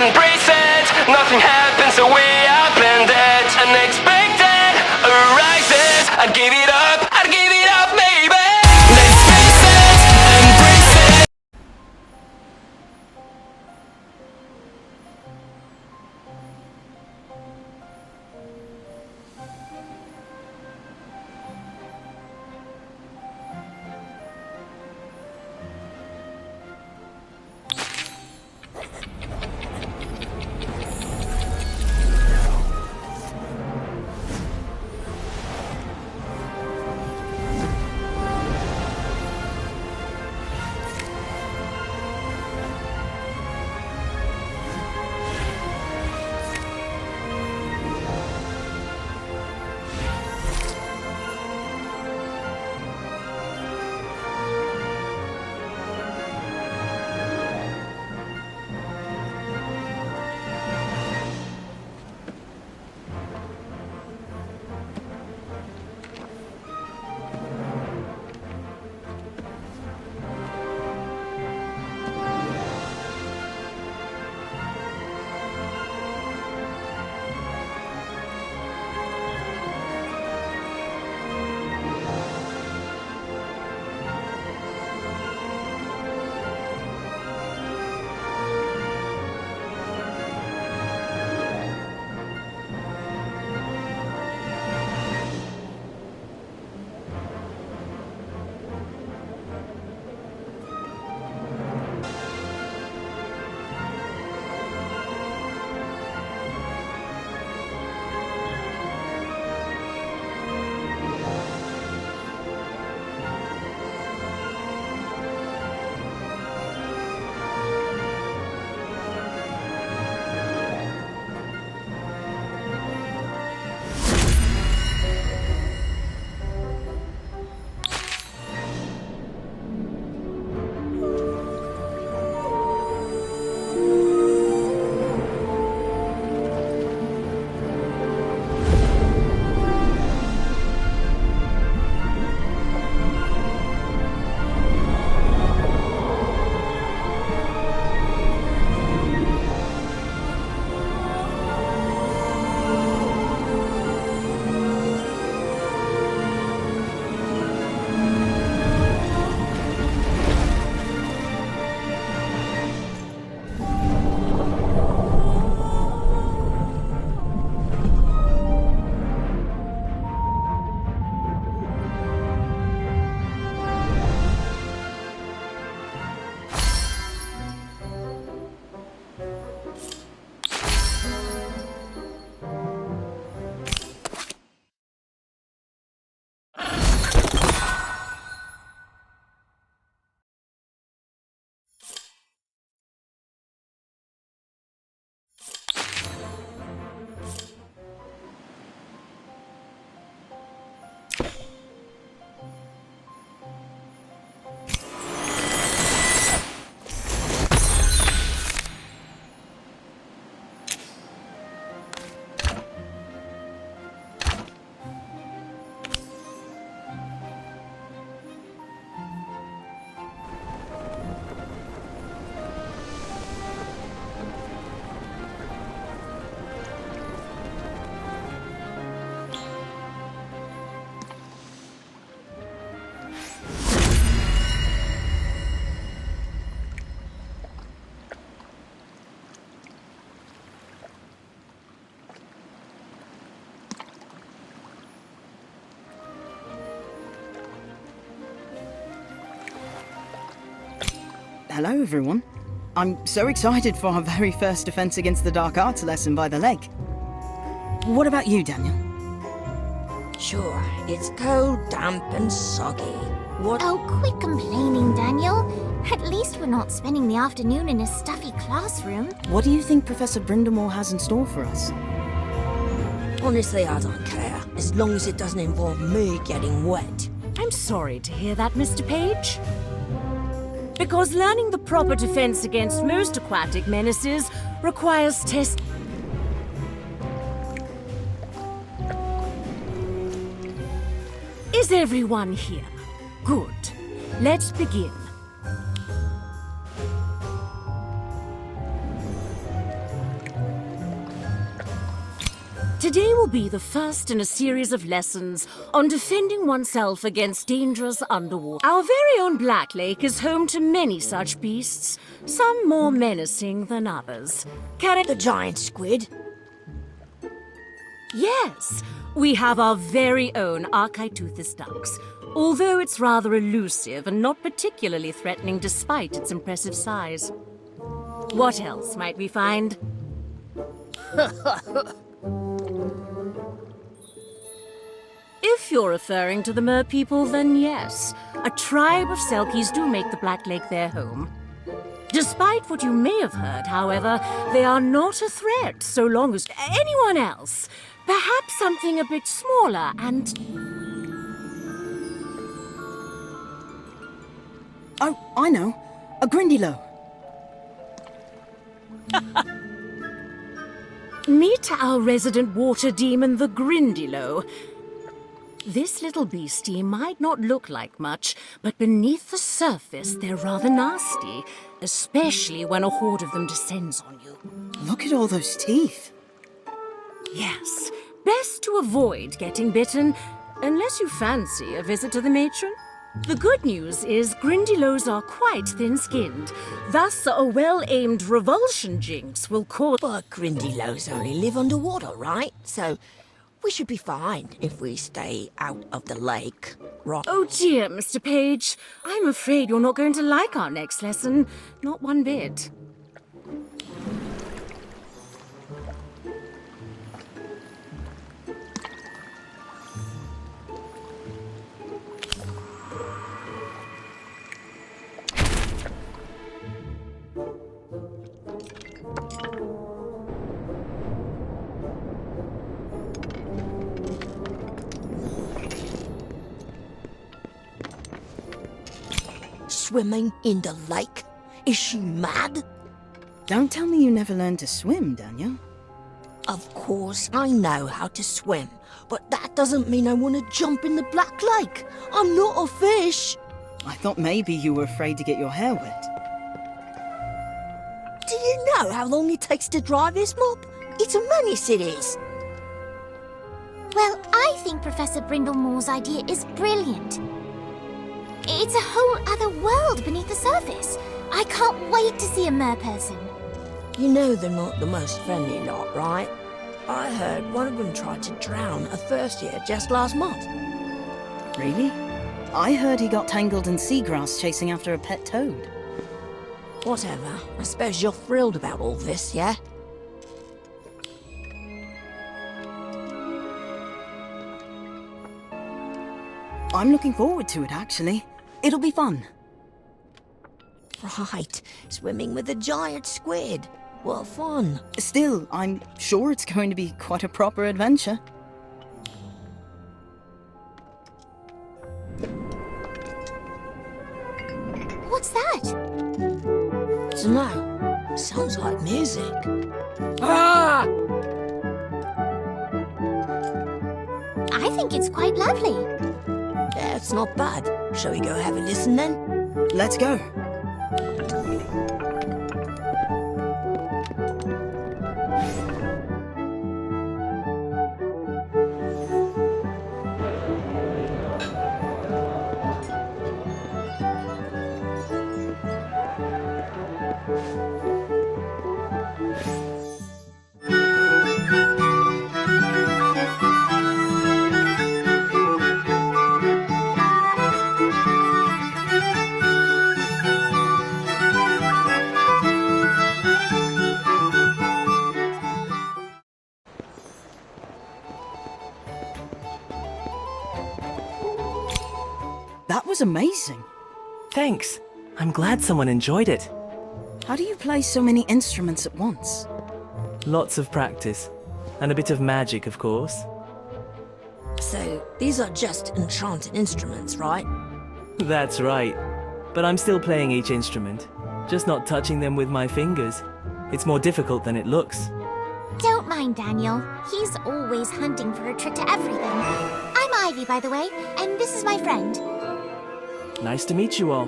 embrace it. Nothing happens the way I planned it. Unexpected arises. I'd give it up, maybe. Let's face it, embrace it. Hello, everyone. I'm so excited for our very first Defense Against the Dark Arts lesson by the lake. What about you, Daniel? Sure, it's cold, damp, and soggy. What? Oh, quit complaining, Daniel. At least we're not spending the afternoon in a stuffy classroom. What do you think Professor Brindamore has in store for us? Honestly, I don't care, as long as it doesn't involve me getting wet. I'm sorry to hear that, Mr. Page. Because learning the proper defense against most aquatic menaces requires test... Is everyone here? Good. Let's begin. Today will be the first in a series of lessons on defending oneself against dangerous underwater. Our very own Black Lake is home to many such beasts, some more menacing than others. The giant squid. Yes, we have our very own Archaiteuthis ducks, although it's rather elusive and not particularly threatening despite its impressive size. What else might we find? If you're referring to the Mer people, then yes. A tribe of Selkies do make the Black Lake their home. Despite what you may have heard, however, they are not a threat so long as anyone else. Perhaps something a bit smaller and... Oh, I know. A Grindylow. Meet our resident water demon, the Grindylow. This little beastie might not look like much, but beneath the surface they're rather nasty, especially when a horde of them descends on you. Look at all those teeth. Yes, best to avoid getting bitten, unless you fancy a visit to the matron. The good news is Grindylows are quite thin-skinned, thus a well-aimed revulsion jinx will cause... But Grindylows only live underwater, right? So we should be fine if we stay out of the lake, right? Oh dear, Mr. Page. I'm afraid you're not going to like our next lesson. Not one bit. Swimming in the lake? Is she mad? Don't tell me you never learned to swim, Daniel. Of course I know how to swim, but that doesn't mean I want to jump in the Black Lake. I'm not a fish. I thought maybe you were afraid to get your hair wet. Do you know how long it takes to dry this mop? It's a menace, it is. Well, I think Professor Brindlemore's idea is brilliant. It's a whole other world beneath the surface. I can't wait to see a merperson. You know they're not the most friendly lot, right? I heard one of them tried to drown a thirstier just last month. Really? I heard he got tangled in seagrass chasing after a pet toad. Whatever. I suppose you're thrilled about all this, yeah? I'm looking forward to it, actually. It'll be fun. Right. Swimming with a giant squid. What fun. Still, I'm sure it's going to be quite a proper adventure. What's that? Dunno. Sounds like music. I think it's quite lovely. Yeah, it's not bad. Shall we go have a listen then? Let's go. That was amazing. Thanks. I'm glad someone enjoyed it. How do you play so many instruments at once? Lots of practice. And a bit of magic, of course. So, these are just enchanted instruments, right? That's right. But I'm still playing each instrument, just not touching them with my fingers. It's more difficult than it looks. Don't mind Daniel. He's always hunting for a trick to everything. I'm Ivy, by the way, and this is my friend. Nice to meet you all.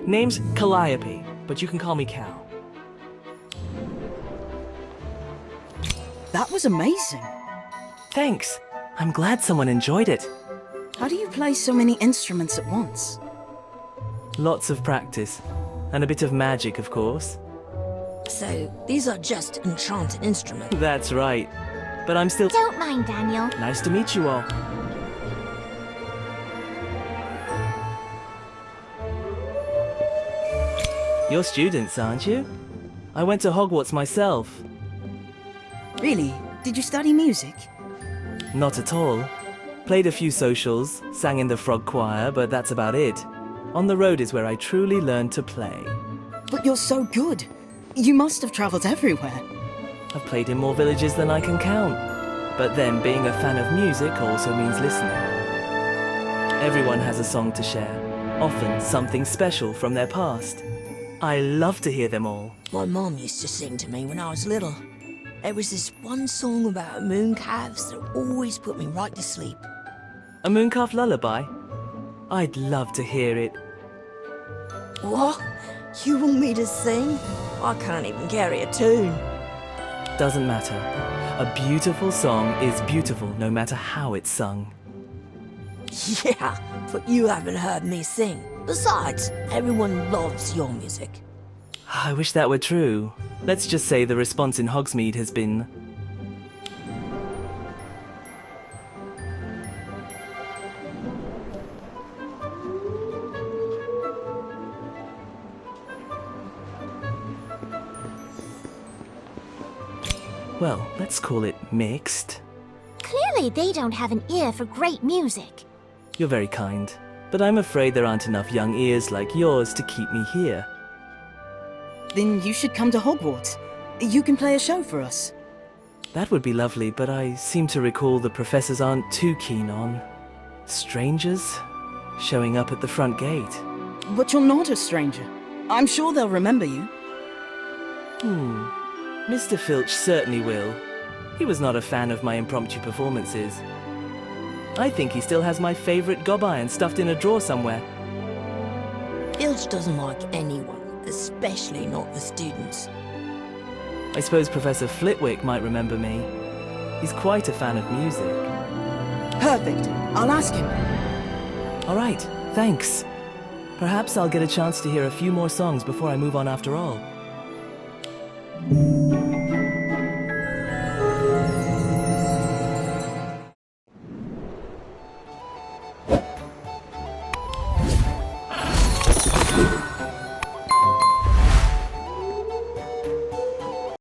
Name's Calliope, but you can call me Cal. That was amazing. Thanks. I'm glad someone enjoyed it. How do you play so many instruments at once? Lots of practice. And a bit of magic, of course. So, these are just enchanted instruments. That's right. But I'm still... Don't mind, Daniel. Nice to meet you all. You're students, aren't you? I went to Hogwarts myself. Really? Did you study music? Not at all. Played a few socials, sang in the frog choir, but that's about it. On the road is where I truly learned to play. But you're so good. You must have travelled everywhere. I've played in more villages than I can count. But then, being a fan of music also means listening. Everyone has a song to share, often something special from their past. I love to hear them all. My mom used to sing to me when I was little. There was this one song about moon calves that always put me right to sleep. A mooncalf lullaby? I'd love to hear it. What? You want me to sing? I can't even carry a tune. Doesn't matter. A beautiful song is beautiful no matter how it's sung. Yeah, but you haven't heard me sing. Besides, everyone loves your music. I wish that were true. Let's just say the response in Hogsmeade has been... well, let's call it mixed. Clearly, they don't have an ear for great music. You're very kind, but I'm afraid there aren't enough young ears like yours to keep me here. Then you should come to Hogwarts. You can play a show for us. That would be lovely, but I seem to recall the professors aren't too keen on strangers showing up at the front gate. But you're not a stranger. I'm sure they'll remember you. Mr. Filch certainly will. He was not a fan of my impromptu performances. I think he still has my favorite gob iron stuffed in a drawer somewhere. Filch doesn't like anyone, especially not the students. I suppose Professor Flitwick might remember me. He's quite a fan of music. Perfect. I'll ask him. All right, thanks. Perhaps I'll get a chance to hear a few more songs before I move on after all.